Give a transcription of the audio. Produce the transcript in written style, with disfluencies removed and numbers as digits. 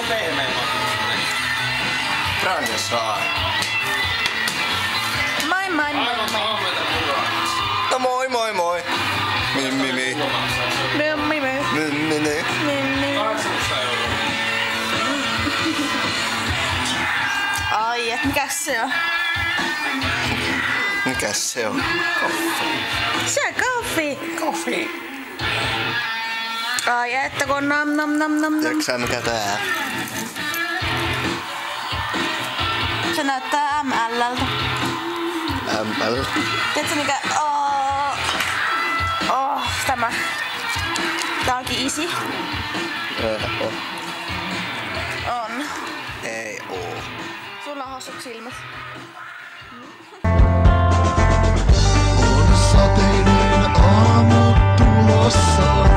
pehmeä makuinen. Brandeshaar. Moi moi moi. Aivan kauheita puraa. No moi moi moi. Mimmi. Mimmi. Mimmi. Mimmi. 800 €. Ai et, mikäs se on? Mikäs se on? Se on koffi. Koffi. Ai että kun nam nam nam nam nam. Tiedätkö sä mikä tää? Se näyttää ML:ltä. ML. Tiedätkö mikä? Tämä. Tää onkin isi. On. Ei oo. Sulla on hossut silmät. On sateinen aamu tulossa.